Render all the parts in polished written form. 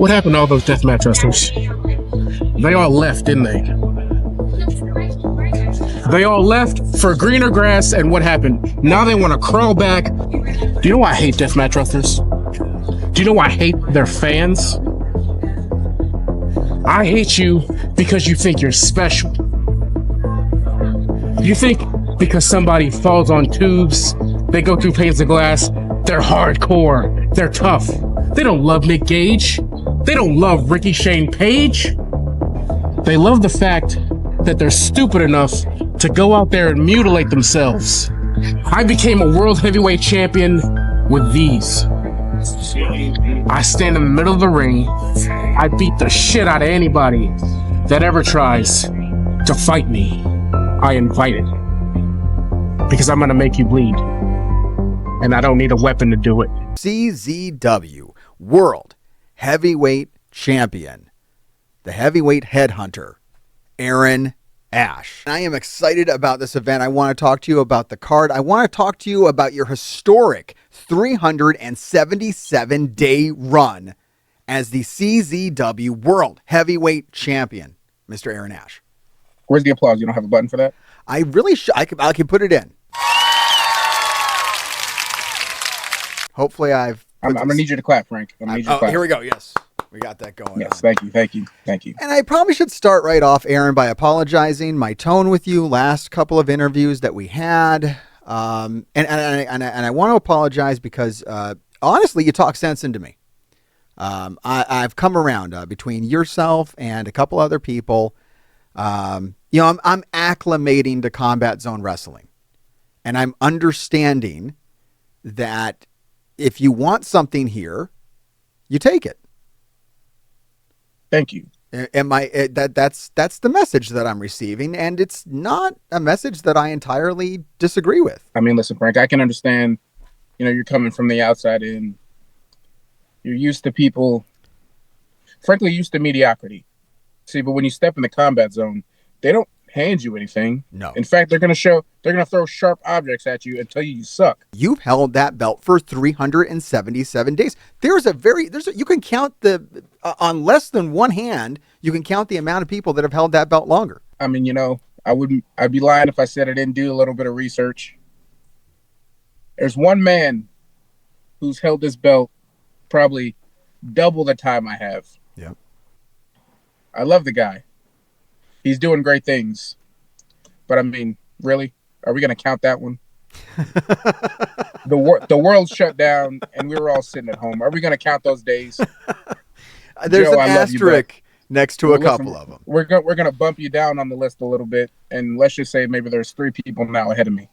What happened to all those deathmatch wrestlers? They all left, didn't they? They all left for greener grass, and what happened? Now they want to crawl back. Do you know why I hate deathmatch wrestlers? Do you know why I hate their fans? I hate you because you think you're special. You think because somebody falls on tubes, they go through panes of glass, they're hardcore, they're tough. They don't love Nick Gage. They don't love Rickey Shane Page. They love the fact that they're stupid enough to go out there and mutilate themselves. I became a world heavyweight champion with these. I stand in the middle of the ring. I beat the shit out of anybody that ever tries to fight me. I invite it. Because I'm gonna make you bleed. And I don't need a weapon to do it. CZW World Heavyweight Champion, the heavyweight headhunter, Eran Ashe. I am excited about this event. I want to talk to you about the card. I want to talk to you about your historic 377-day run as the CZW World Heavyweight Champion, Mr. Eran Ashe. Where's the applause? You don't have a button for that? I really should. I can put it in. Hopefully I'm gonna need you to clap, Frank. I'm gonna need you to clap. Here we go. Yes, we got that going. Yes, on. thank you. And I probably should start right off, Eran, by apologizing. My tone with you last couple of interviews that we had, and I want to apologize because honestly, you talk sense into me. I've come around between yourself and a couple other people. I'm acclimating to combat zone wrestling, and I'm understanding that if you want something here, you take it. Thank you. That's the message that I'm receiving, and it's not a message that I entirely disagree with. I mean, listen, Frank, I can understand, you're coming from the outside in. You're used to people, frankly, used to mediocrity. See, but when you step in the combat zone, they don't hand you anything. No. In fact, they're going to throw sharp objects at you and tell you suck. You've held that belt for 377 days. You can count on less than one hand, you can count the amount of people that have held that belt longer. I mean, I'd be lying if I said I didn't do a little bit of research. There's one man who's held this belt probably double the time I have. Yeah. I love the guy. He's doing great things. But I mean, really? Are we going to count that one? The world shut down and we were all sitting at home. Are we going to count those days? There's Joe, an asterisk next to a couple of them. We're going to bump you down on the list a little bit. And let's just say maybe there's 3 people now ahead of me.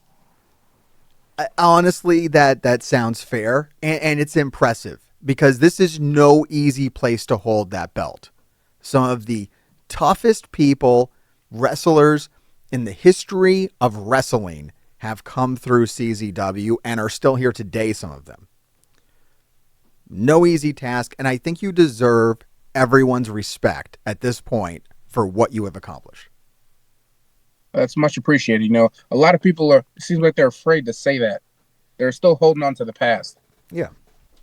Honestly, that sounds fair. And it's impressive because this is no easy place to hold that belt. Some of the toughest people, wrestlers in the history of wrestling have come through CZW and are still here today, some of them. No easy task, and I think you deserve everyone's respect at this point for what you have accomplished. That's much appreciated. A lot of people it seems like they're afraid to say that. They're still holding on to the past. Yeah.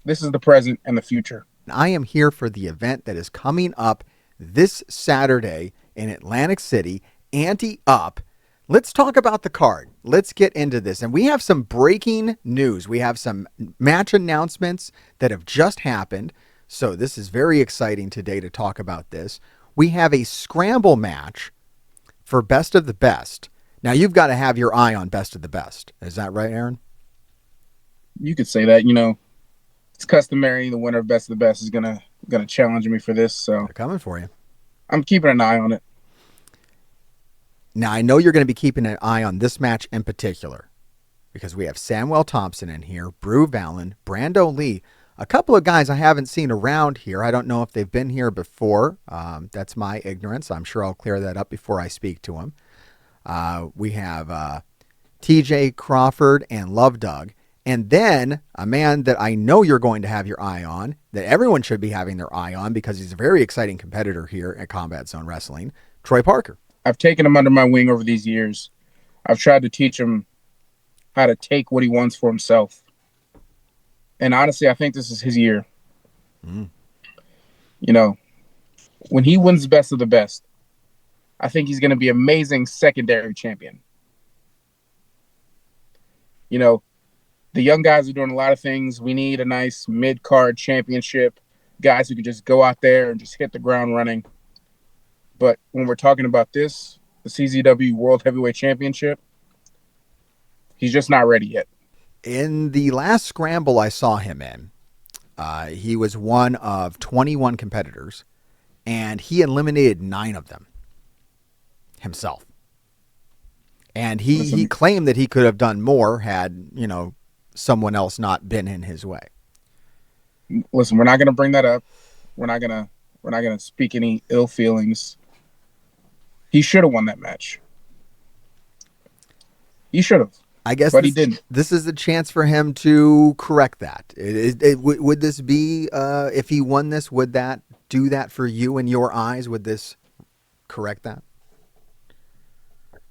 This is the present and the future. I am here for the event that is coming up this Saturday in Atlantic City, Ante Up. Let's talk about the card. Let's get into this. And we have some breaking news. We have some match announcements that have just happened. So this is very exciting today to talk about this. We have a scramble match for Best of the Best. Now you've got to have your eye on Best of the Best. Is that right, Eran? You could say that. It's customary. The winner of Best of the Best is gonna challenge me for this. So They're coming for you. I'm keeping an eye on it. Now, I know you're going to be keeping an eye on this match in particular because we have Samuel Thompson in here, Brew Vallon, Brando Lee, a couple of guys I haven't seen around here. I don't know if they've been here before. That's my ignorance. I'm sure I'll clear that up before I speak to them. We have TJ Crawford and Love Doug. And then a man that I know you're going to have your eye on, that everyone should be having their eye on because he's a very exciting competitor here at Combat Zone Wrestling, Troy Parker. I've taken him under my wing over these years. I've tried to teach him how to take what he wants for himself. And honestly, I think this is his year. You know, when he wins best of the best, I think he's going to be amazing secondary champion. You know, the young guys are doing a lot of things. We need a nice mid-card championship, guys who can just go out there and just hit the ground running. But when we're talking about this, the CZW World Heavyweight Championship, he's just not ready yet. In the last scramble I saw him in, he was one of 21 competitors, and he eliminated 9 of them himself. And he claimed that he could have done more had, someone else not been in his way. Listen, we're not going to bring that up. We're not going to speak any ill feelings. He should have won that match. He should have. I guess, but he didn't. This is a chance for him to correct that. Would this be, if he won this, would that do that for you in your eyes? Would this correct that?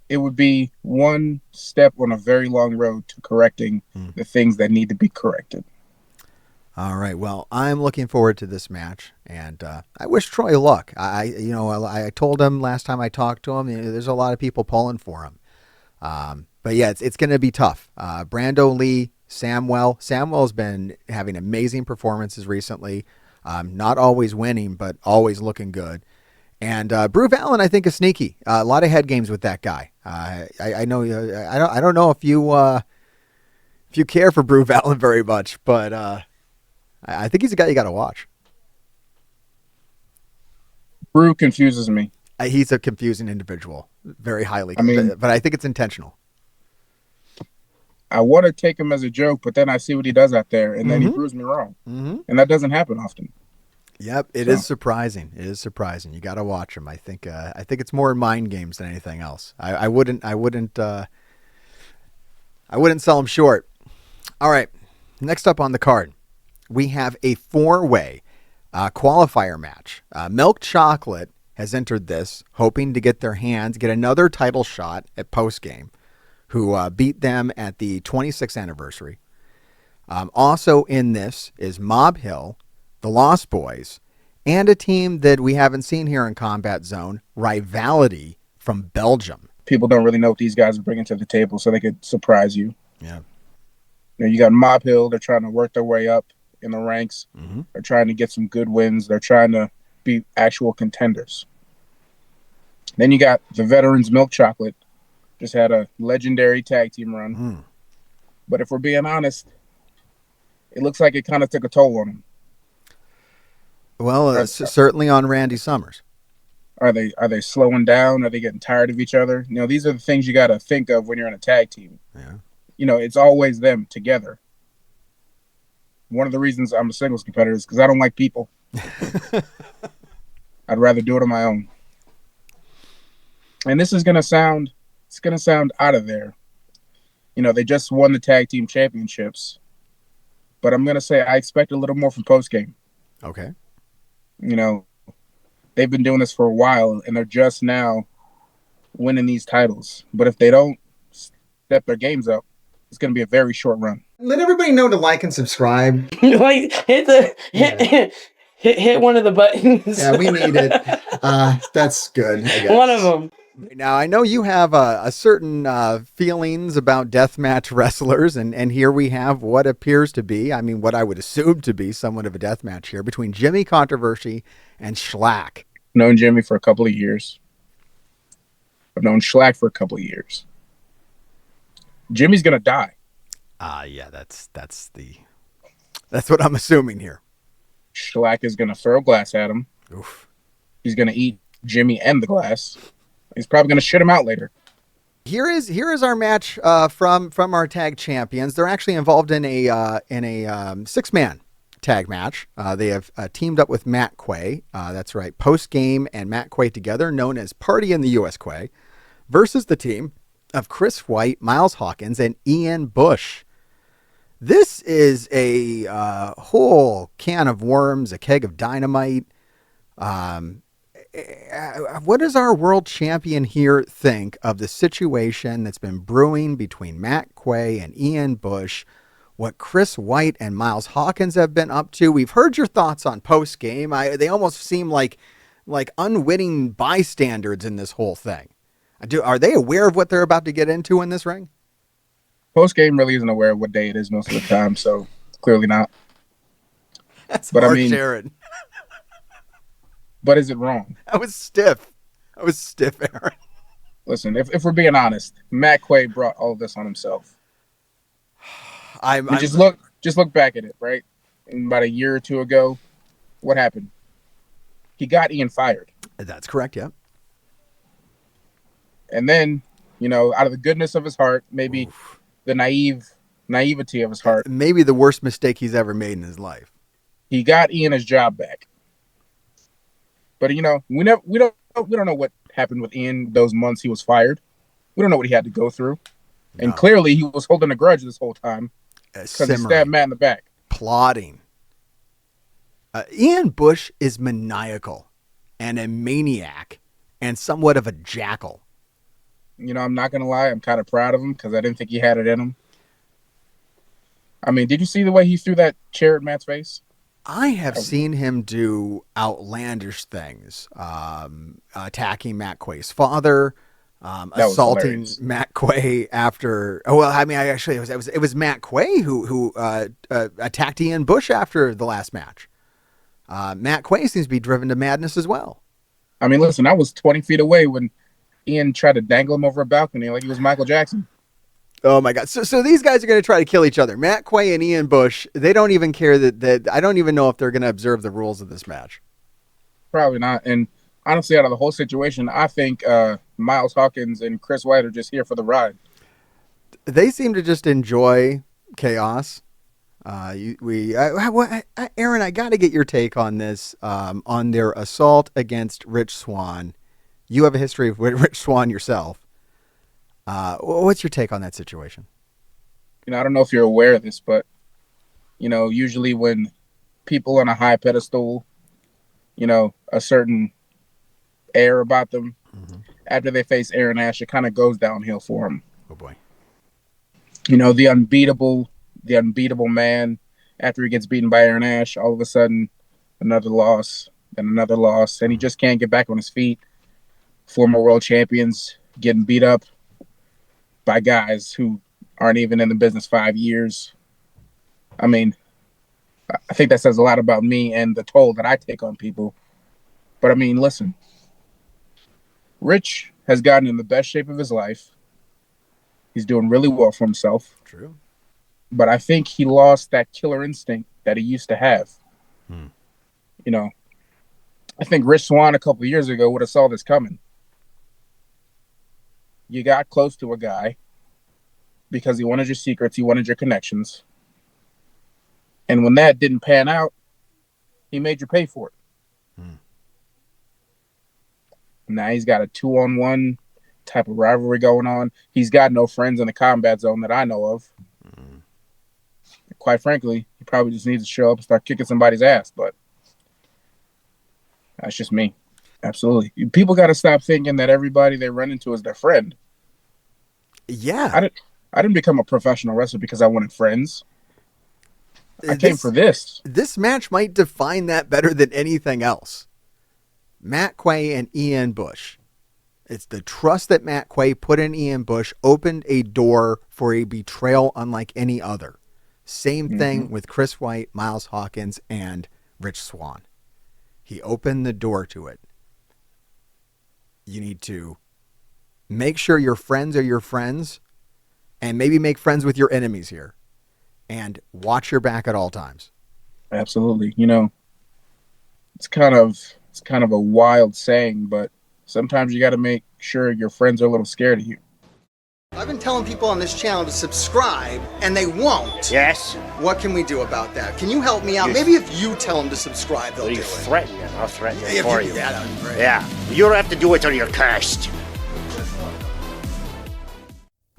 It would be one step on a very long road to correcting the things that need to be corrected. All right. Well, I'm looking forward to this match, and I wish Troy luck. I told him last time I talked to him, there's a lot of people pulling for him. But yeah, it's going to be tough. Brando Lee, Samwell. Samwell's been having amazing performances recently. Not always winning, but always looking good. And Brew Allen, I think, is sneaky. A lot of head games with that guy. I know. I don't know if you care for Brew Allen very much, but I think he's a guy you got to watch. Brew confuses me. He's a confusing individual, very highly. But I think it's intentional. I want to take him as a joke, but then I see what he does out there, and then he proves me wrong. And that doesn't happen often. Yep, it is surprising. It is surprising. You got to watch him. I think it's more mind games than anything else. I wouldn't sell him short. All right, next up on the card, we have a 4-way qualifier match. Milk Chocolate has entered this, hoping to get another title shot at postgame, who beat them at the 26th anniversary. Also in this is Mob Hill, the Lost Boys, and a team that we haven't seen here in Combat Zone, Rivality from Belgium. People don't really know what these guys are bringing to the table, so they could surprise you. Yeah. You got Mob Hill. They're trying to work their way up in the ranks. They're trying to get some good wins. They're trying to be actual contenders. Then you got the veterans Milk Chocolate. Just had a legendary tag team run. But if we're being honest, it looks like it kind of took a toll on them. Well, certainly on Randy Summers. Are they slowing down? Are they getting tired of each other? These are the things you got to think of when you're in a tag team. Yeah. It's always them together. One of the reasons I'm a singles competitor is because I don't like people. I'd rather do it on my own. And this is going to sound out of there. They just won the tag team championships. But I'm going to say I expect a little more from postgame. Okay. They've been doing this for a while, and they're just now winning these titles. But if they don't step their games up, it's going to be a very short run. Let everybody know to like and subscribe. Like hit one of the buttons. Yeah, we need it. That's good, I guess. One of them. Now, I know you have a certain feelings about deathmatch wrestlers, and here we have what appears to be, what I would assume to be somewhat of a deathmatch here between Jimmy Controversy and Schlack. I've known Jimmy for a couple of years. I've known Schlack for a couple of years. Jimmy's going to die. Yeah, that's what I'm assuming here. Schlack is going to throw glass at him. Oof. He's going to eat Jimmy and the glass. He's probably going to shit him out later. Here is our match from our tag champions. They're actually involved in a 6-man tag match. They have teamed up with Matt Quay. That's right, Post Game and Matt Quay together, known as Party in the US Quay, versus the team of Chris White, Miles Hawkins, and Ian Bush. This is a whole can of worms, a keg of dynamite. What does our world champion here think of the situation that's been brewing between Matt Quay and Ian Bush? what Chris White and Miles Hawkins have been up to. We've heard your thoughts on post game. They almost seem like unwitting bystanders in this whole thing. Are they aware of what they're about to get into in this ring? Post game really isn't aware of what day it is most of the time, so clearly not. That's But harsh, Aaron. But is it wrong? I was stiff, Aaron. Listen, if we're being honest, Matt Quay brought all of this on himself. Just look back at it, right? About a year or two ago, what happened? He got Ian fired. That's correct, yeah. And then, out of the goodness of his heart, maybe the naivety of his heart, maybe the worst mistake he's ever made in his life, he got Ian his job back. But we don't know what happened with Ian those months he was fired. We don't know what he had to go through. No. And clearly he was holding a grudge this whole time because he stabbed Matt in the back. Plotting. Ian Bush is maniacal and a maniac and somewhat of a jackal. I'm not going to lie. I'm kind of proud of him because I didn't think he had it in him. I mean, did you see the way he threw that chair at Matt's face? I have seen him do outlandish things, attacking Matt Quay's father, assaulting Matt Quay after. Oh, well, I mean, it was Matt Quay who attacked Ian Bush after the last match. Matt Quay seems to be driven to madness as well. I mean, listen, I was 20 feet away when Ian tried to dangle him over a balcony like he was Michael Jackson. Oh my God! So these guys are going to try to kill each other. Matt Quay and Ian Bush. They don't even care that I don't even know if they're going to observe the rules of this match. Probably not. And honestly, out of the whole situation, I think Miles Hawkins and Chris White are just here for the ride. They seem to just enjoy chaos. Aaron, I got to get your take on this. On their assault against Rich Swann. You have a history with Rich Swann yourself. What's your take on that situation? I don't know if you're aware of this, but, usually when people on a high pedestal, a certain air about them, after they face Eran Ashe, it kind of goes downhill for them. Oh, boy. The unbeatable man, after he gets beaten by Eran Ashe, all of a sudden, another loss, and another loss, and he just can't get back on his feet. Former world champions getting beat up by guys who aren't even in the business 5 years. I mean, I think that says a lot about me and the toll that I take on people. But I mean, listen, Rich has gotten in the best shape of his life. He's doing really well for himself. True. But I think he lost that killer instinct that he used to have. I think Rich Swann a couple of years ago would have saw this coming. You got close to a guy because he wanted your secrets, he wanted your connections. And when that didn't pan out, he made you pay for it. Now he's got a 2-on-1 type of rivalry going on. He's got no friends in the combat zone that I know of. Quite frankly, he probably just needs to show up and start kicking somebody's ass, but that's just me. Absolutely. People got to stop thinking that everybody they run into is their friend. Yeah. I didn't become a professional wrestler because I wanted friends. I came for this. This match might define that better than anything else. Matt Quay and Ian Bush. It's the trust that Matt Quay put in Ian Bush opened a door for a betrayal unlike any other. Same thing with Chris White, Miles Hawkins, and Rich Swann. He opened the door to it. You need to make sure your friends are your friends and maybe make friends with your enemies here and watch your back at all times. Absolutely. It's kind of a wild saying, but sometimes you got to make sure your friends are a little scared of you. I've been telling people on this channel to subscribe, and they won't. Yes? What can we do about that? Can you help me out? Maybe if you tell them to subscribe, they'll do You it. threaten them. I'll threaten them Yeah, for if you. Yeah, that'd be great. Yeah. You don't have to do it till you're cursed.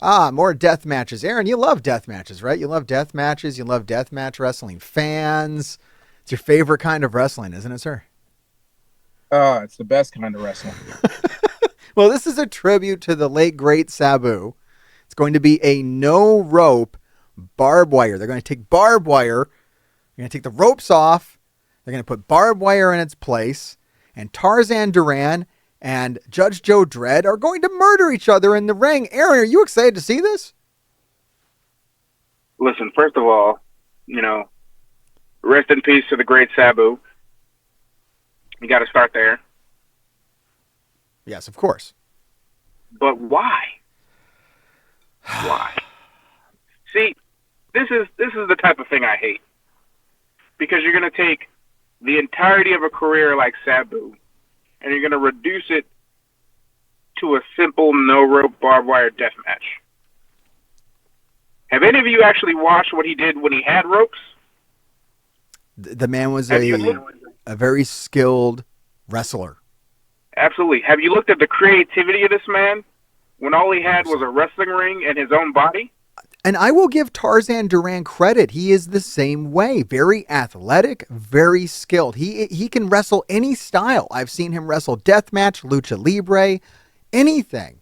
More death matches. Aaron, you love death matches, right? You love death matches. You love death match wrestling fans. It's your favorite kind of wrestling, isn't it, sir? It's the best kind of wrestling. Well, this is a tribute to the late, great Sabu. It's going to be a no rope barbed wire. They're going to take barbed wire. They're going to take the ropes off. They're going to put barbed wire in its place. And Tarzan Duran and Judge Joe Dredd are going to murder each other in the ring. Aaron, are you excited to see this? Listen, first of all, rest in peace to the great Sabu. You got to start there. Yes, of course. But why? Why? See, this is the type of thing I hate. Because you're going to take the entirety of a career like Sabu and you're going to reduce it to a simple no-rope barbed wire death match. Have any of you actually watched what he did when he had ropes? The man was a very skilled wrestler. Absolutely. Have you looked at the creativity of this man when all he had was a wrestling ring and his own body? And I will give Tarzan Duran credit. He is the same way. Very athletic, very skilled. He can wrestle any style. I've seen him wrestle deathmatch, lucha libre, anything.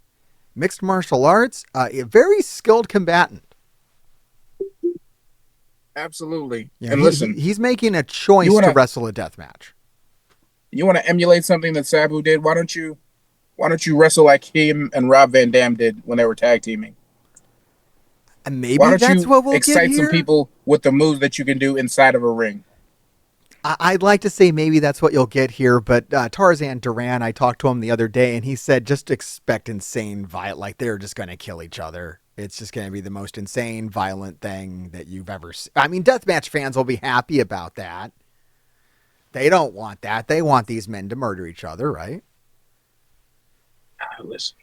Mixed martial arts, a very skilled combatant. Absolutely. Yeah, and listen, he's making a choice to wrestle a death match. You want to emulate something that Sabu did? Why don't you wrestle like him and Rob Van Dam did when they were tag teaming? And maybe that's what we'll excite get some here? people with the moves that you can do inside of a ring. I'd like to say maybe that's what you'll get here, but Tarzan Duran, I talked to him the other day, and he said just expect insane violence. Like they're just going to kill each other. It's just going to be the most insane, violent thing that you've ever seen. I mean, deathmatch fans will be happy about that. They don't want that. They want these men to murder each other, right? Listen.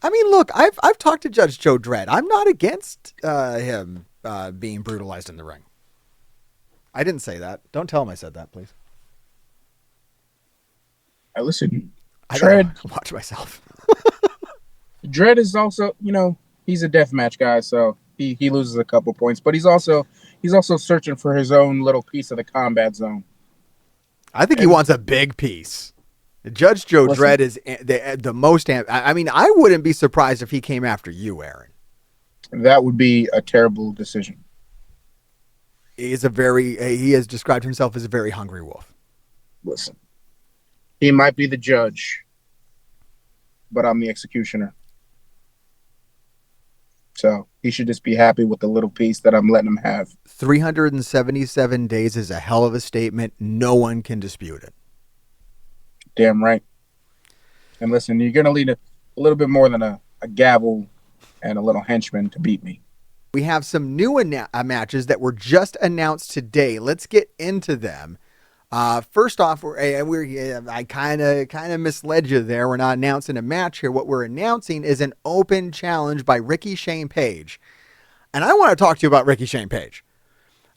I mean, look, I've talked to Judge Joe Dredd. I'm not against him being brutalized in the ring. I didn't say that. Don't tell him I said that, please. Listen. I Dredd, gotta watch myself. Dredd is also, he's a deathmatch guy, so he loses a couple points, but he's also searching for his own little piece of the combat zone. I think he wants a big piece. Judge Joe Dredd is the most. I mean, I wouldn't be surprised if he came after you, Aaron. That would be a terrible decision. He has described himself as a very hungry wolf. Listen, he might be the judge, but I'm the executioner. So he should just be happy with the little piece that I'm letting him have. 377 days is a hell of a statement. No one can dispute it. Damn right. And listen, you're going to need a little bit more than a gavel and a little henchman to beat me. We have some new matches that were just announced today. Let's get into them. First off, I kind of misled you there. We're not announcing a match here. What we're announcing is an open challenge by Rickey Shane Page. And I want to talk to you about Rickey Shane Page.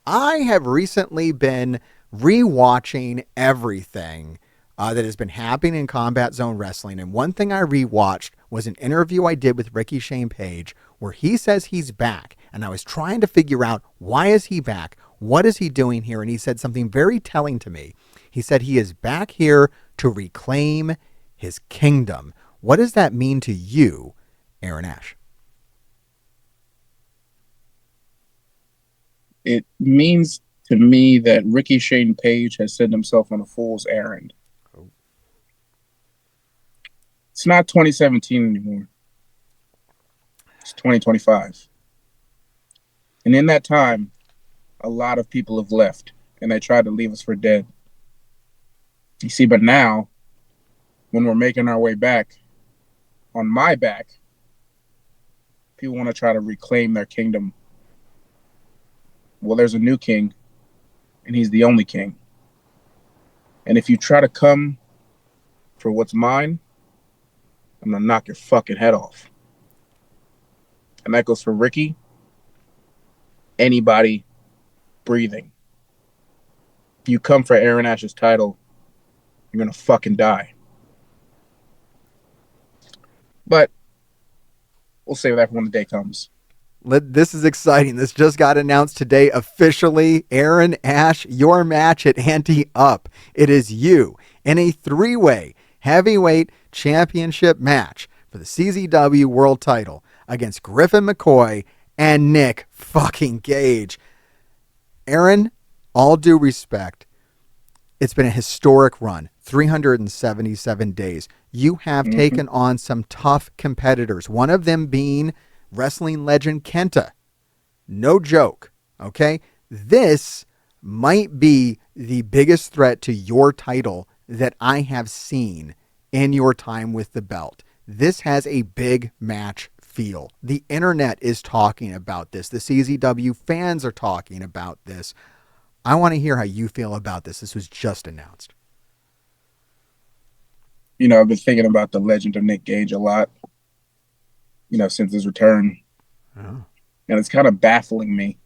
I have recently been rewatching everything that has been happening in Combat Zone Wrestling. And one thing I rewatched was an interview I did with Rickey Shane Page where he says he's back. And I was trying to figure out, why is he back? What is he doing here? And he said something very telling to me. He said he is back here to reclaim his kingdom. What does that mean to you, Aaron Ashe? It means to me that Rickey Shane Page has set himself on a fool's errand. Oh. It's not 2017 anymore. It's 2025. And in that time, a lot of people have left, and they tried to leave us for dead. You see, but now, when we're making our way back, on my back, people want to try to reclaim their kingdom. Well, there's a new king, and he's the only king. And if you try to come for what's mine, I'm going to knock your fucking head off. And that goes for Rickey, anybody breathing. If you come for Aaron Ashe's title, you're going to fucking die. But we'll save that for when the day comes. This is exciting. This just got announced today officially. Aaron Ashe, your match at Ante Up. It is you in a 3-way heavyweight championship match for the CZW world title against Griffin McCoy and Nick fucking Gage. Eran, all due respect, it's been a historic run, 377 days. You have taken on some tough competitors, one of them being wrestling legend Kenta. No joke, okay? This might be the biggest threat to your title that I have seen in your time with the belt. This has a big match feel. The internet is talking about this. The CZW fans are talking about this. I want to hear how you feel about this. This was just announced. You know, I've been thinking about the legend of Nick Gage a lot, you know, since his return. Oh. And it's kind of baffling me.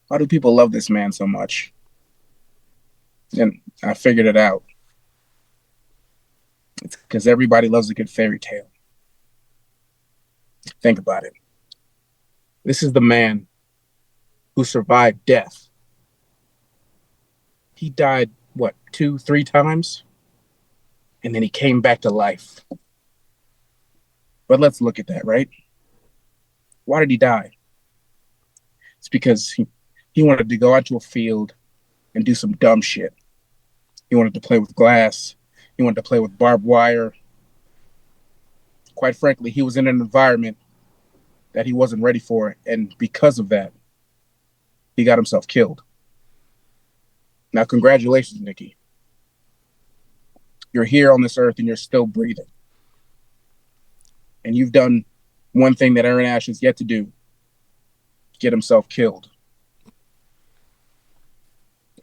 Why do people love this man so much? And I figured it out. It's because everybody loves a good fairy tale. Think about it. This is the man who survived death. He died, what, 2, 3 times? And then he came back to life. But let's look at that, right? Why did he die? It's because he wanted to go out to a field and do some dumb shit. He wanted to play with glass. He wanted to play with barbed wire. Quite frankly, he was in an environment that he wasn't ready for. And because of that, he got himself killed. Now, congratulations, Nikki. You're here on this earth and you're still breathing. And you've done one thing that Aaron Ashe has yet to do. Get himself killed.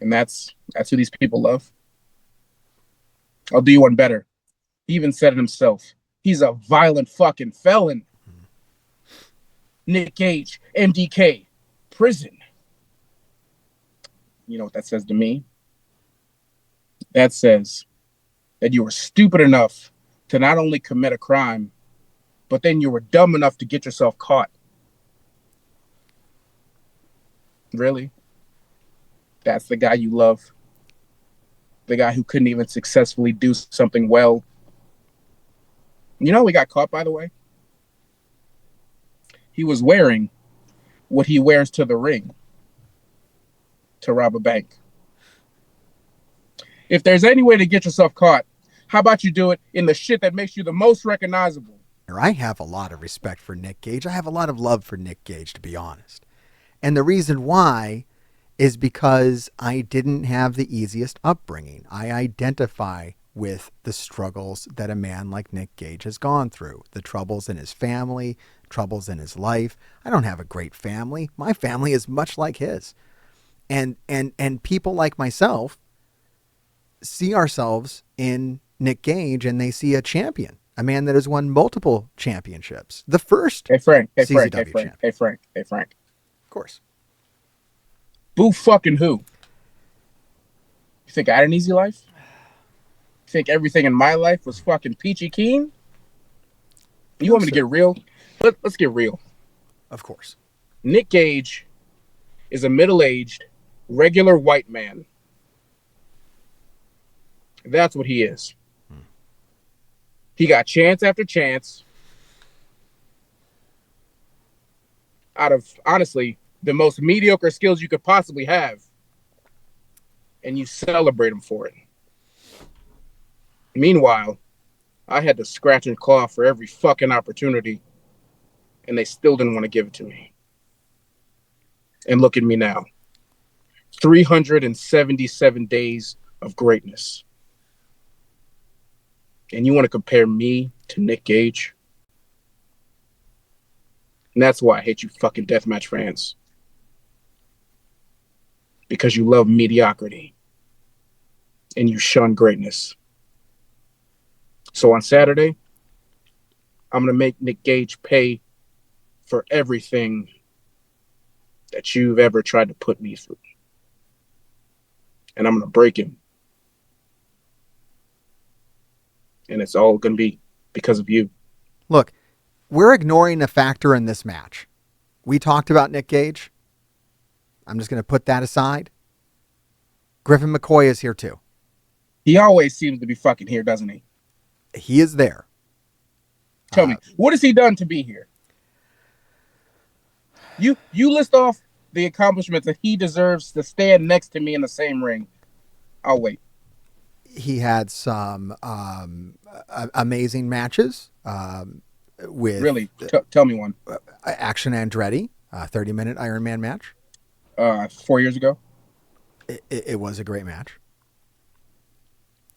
And that's who these people love. I'll do you one better. He even said it himself. He's a violent fucking felon. Nick Gage, MDK, prison. You know what that says to me? That says that you were stupid enough to not only commit a crime, but then you were dumb enough to get yourself caught. Really? That's the guy you love? The guy who couldn't even successfully do something well? You know he got caught, by the way? He was wearing what he wears to the ring to rob a bank. If there's any way to get yourself caught, how about you do it in the shit that makes you the most recognizable? I have a lot of respect for Nick Gage. I have a lot of love for Nick Gage, to be honest. And the reason why is because I didn't have the easiest upbringing. I identify with the struggles that a man like Nick Gage has gone through. The troubles in his family, troubles in his life. I don't have a great family. My family is much like his. And people like myself see ourselves in Nick Gage, and they see a champion, a man that has won multiple championships. The first CZW champion. Hey Frank. Of course. Boo fucking who? You think I had an easy life? You think everything in my life was fucking peachy keen? You want me to get real? Let's get real. Of course. Nick Gage is a middle-aged, regular white man. That's what he is. He got chance after chance out of, honestly, the most mediocre skills you could possibly have. And you celebrate him for it. Meanwhile, I had to scratch and claw for every fucking opportunity, and they still didn't want to give it to me. And look at me now. 377 days of greatness. And you want to compare me to Nick Gage? And that's why I hate you fucking deathmatch fans. Because you love mediocrity. And you shun greatness. So on Saturday, I'm going to make Nick Gage pay for everything that you've ever tried to put me through. And I'm going to break him. And it's all going to be because of you. Look, we're ignoring a factor in this match. We talked about Nick Gage. I'm just going to put that aside. Griffin McCoy is here too. He always seems to be fucking here, doesn't he? He is there. Tell me, what has he done to be here? You list off the accomplishments that he deserves to stand next to me in the same ring. I'll wait. He had some amazing matches with Really, tell me one. Action Andretti, 30-minute Iron Man match. 4 years ago. It was a great match.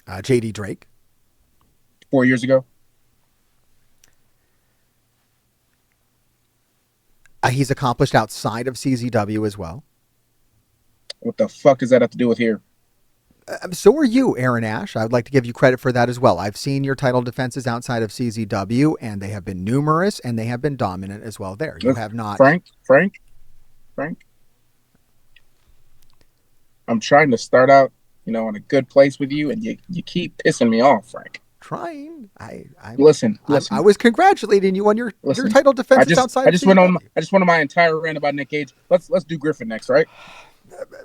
JD Drake. 4 years ago. He's accomplished outside of CZW as well. What the fuck does that have to do with here? So are you, Aaron Ashe. I would like to give you credit for that as well. I've seen your title defenses outside of CZW, and they have been numerous, and they have been dominant as well there. You have not... Frank. I'm trying to start out, in a good place with you, and you keep pissing me off, Frank. Trying. Listen. I was congratulating you on your title defenses outside of CZW. I just went on my entire rant about Nick Gage. Let's do Griffin next, right?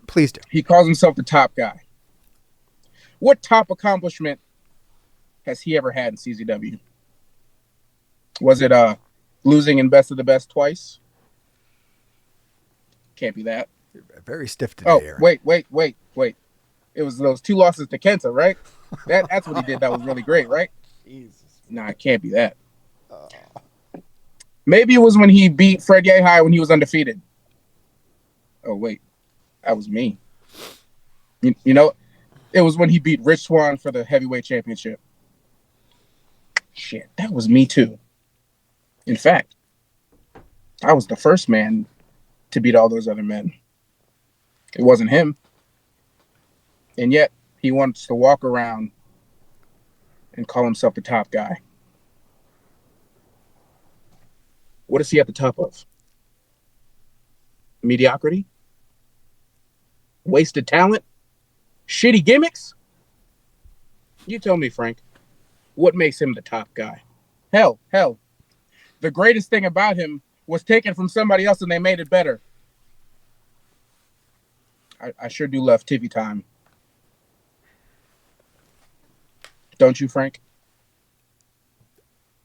Please do. He calls himself the top guy. What top accomplishment has he ever had in CZW? Was it losing in Best of the Best twice? Can't be that. You're very stiff today, Aaron. Wait. It was those 2 losses to Kenta, right? That's what he did. That was really great, right? Jesus. Nah, it can't be that. Maybe it was when he beat Fred Yehai when he was undefeated. Oh, wait. That was me. It was when he beat Rich Swann for the heavyweight championship. Shit, that was me too. In fact, I was the first man to beat all those other men. It wasn't him. And yet, he wants to walk around and call himself the top guy. What is he at the top of? Mediocrity? Wasted talent? Shitty gimmicks? You tell me, Frank, what makes him the top guy? Hell, the greatest thing about him was taken from somebody else and they made it better. I sure do love TV time. Don't you, Frank?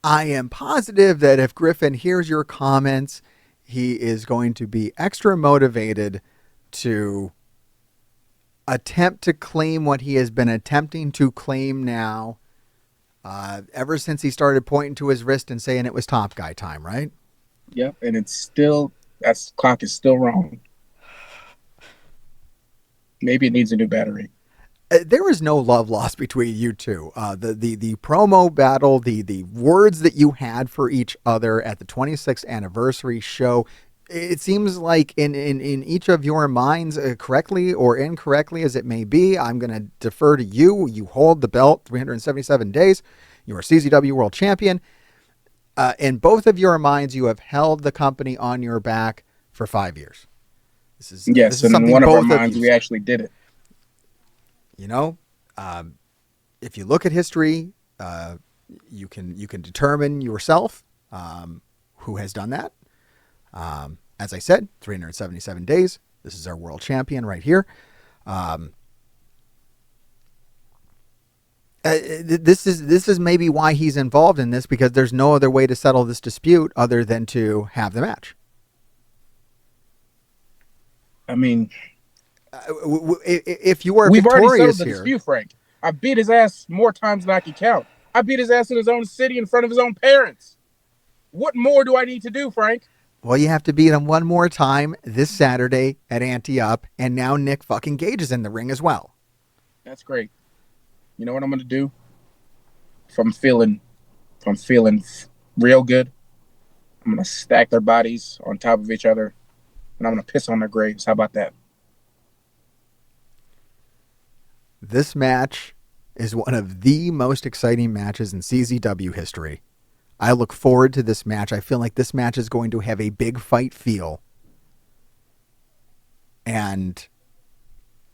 I am positive that if Griffin hears your comments, he is going to be extra motivated to attempt to claim what he has been attempting to claim now ever since he started pointing to his wrist and saying it was top guy time, right? Yep, and it's still, that clock is still wrong. Maybe it needs a new battery. There is no love lost between you two. The promo battle, the words that you had for each other at the 26th anniversary show, it seems like in each of your minds, correctly or incorrectly as it may be, I'm going to defer to you. You hold the belt 377 days. You are CZW World Champion. In both of your minds, you have held the company on your back for 5 years. This is and in one of our minds, we actually did it. If you look at history, you can determine yourself who has done that. As I said, 377 days. This is our world champion right here. This is maybe why he's involved in this, because there's no other way to settle this dispute other than to have the match. I mean, if you are we've already victorious settled the here, dispute, Frank. I beat his ass more times than I can count. I beat his ass in his own city in front of his own parents. What more do I need to do, Frank? Well, you have to beat him one more time this Saturday at Ante Up, and now Nick fucking Gage is in the ring as well. That's great. You know what I'm going to do? If I'm feeling real good, I'm going to stack their bodies on top of each other, and I'm going to piss on their graves. How about that? This match is one of the most exciting matches in CZW history. I look forward to this match. I feel like this match is going to have a big fight feel. And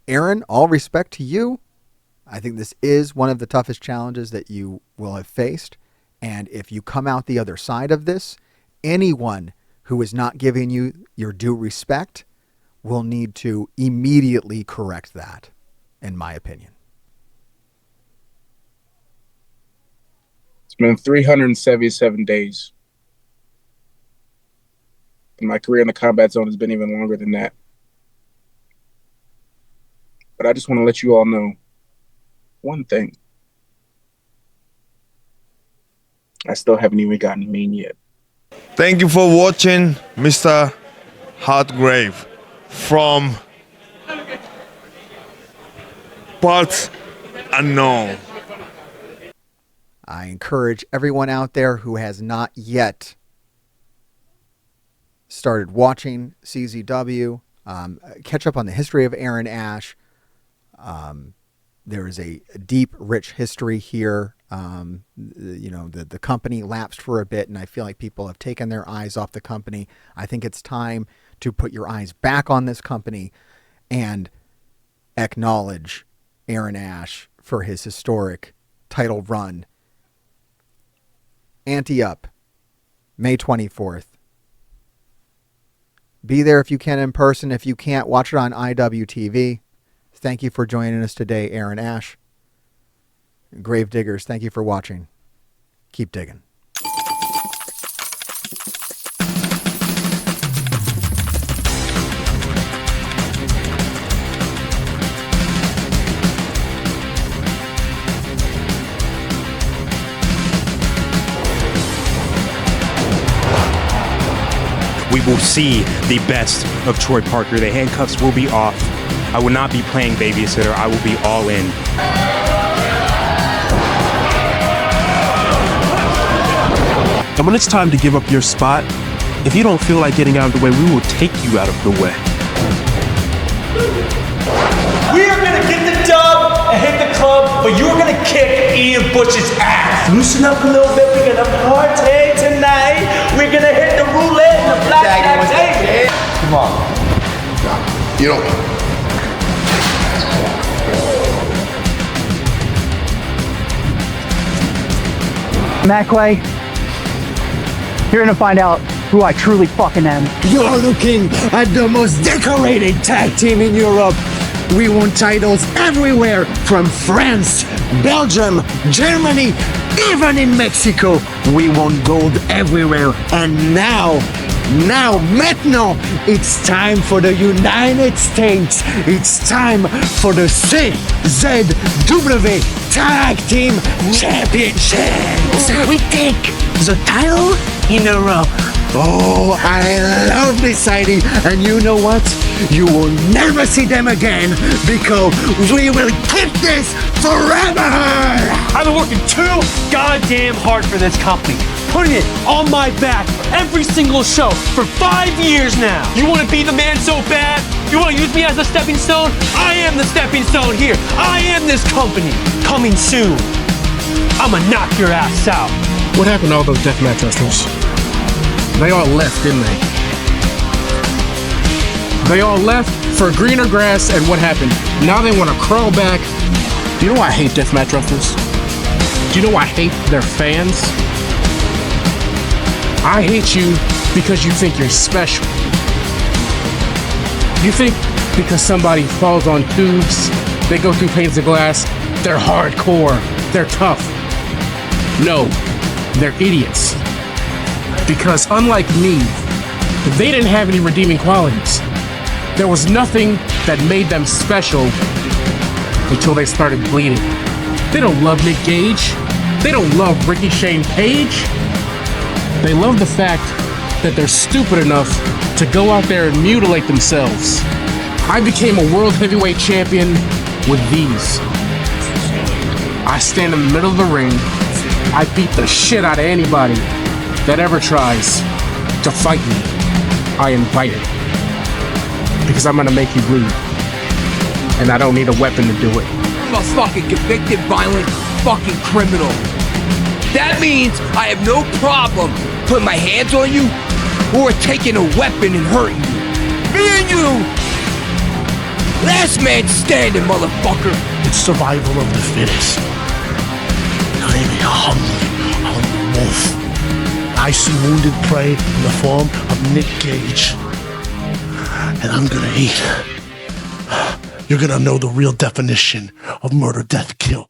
Aaron, all respect to you. I think this is one of the toughest challenges that you will have faced. And if you come out the other side of this, anyone who is not giving you your due respect will need to immediately correct that, in my opinion. It's been 377 days. And my career in the combat zone has been even longer than that. But I just want to let you all know one thing. I still haven't even gotten mean yet. Thank you for watching, Mr. Hotgrave from Parts Unknown. I encourage everyone out there who has not yet started watching CZW, catch up on the history of Eran Ashe. There is a deep, rich history here. The company lapsed for a bit, and I feel like people have taken their eyes off the company. I think it's time to put your eyes back on this company and acknowledge Eran Ashe for his historic title run. Ante up, May 24th. Be there if you can in person. If you can't, watch it on IWTV. Thank you for joining us today, Eran Ashe. Grave Diggers, thank you for watching. Keep digging. We will see the best of Troy Parker. The handcuffs will be off. I will not be playing babysitter. I will be all in. And when it's time to give up your spot, if you don't feel like getting out of the way, we will take you out of the way. We are going to get the dub and hit the club, but you're going to kick Ian Bush's ass. Loosen up a little bit. We're going to party tonight. We're going to hit the roulette and the blackjack table. Come on. You don't. Macklay, you're gonna find out who I truly fucking am. You're looking at the most decorated tag team in Europe. We won titles everywhere, from France, Belgium, Germany, even in Mexico. We won gold everywhere. And now, maintenant, it's time for the United States. It's time for the CZW Tag Team Championships. We take the title in a row. Oh, I love this idea. And you know what? You will never see them again, because we will keep this forever. I've been working too goddamn hard for this company, putting it on my back every single show for 5 years now. You want to be the man so bad? You want to use me as a stepping stone? I am the stepping stone here. I am this company. Coming soon. I'ma knock your ass out. What happened to all those deathmatch wrestlers? They all left, didn't they? They all left for greener grass, and what happened? Now they want to crawl back. Do you know why I hate deathmatch wrestlers? Do you know why I hate their fans? I hate you because you think you're special. You think because somebody falls on tubes, they go through panes of glass, they're hardcore, they're tough. No, they're idiots. Because unlike me, they didn't have any redeeming qualities. There was nothing that made them special until they started bleeding. They don't love Nick Gage. They don't love Rickey Shane Page. They love the fact that they're stupid enough to go out there and mutilate themselves. I became a world heavyweight champion with these. I stand in the middle of the ring. I beat the shit out of anybody that ever tries to fight me. I invite it. Because I'm gonna make you bleed. And I don't need a weapon to do it. I'm a fucking convicted, violent fucking criminal. That means I have no problem putting my hands on you or taking a weapon and hurting you. Me and you, last man standing, motherfucker. It's survival of the fittest. I am a hungry wolf. I see wounded prey in the form of Nick Gage. And I'm gonna eat. You're gonna know the real definition of murder, death, kill.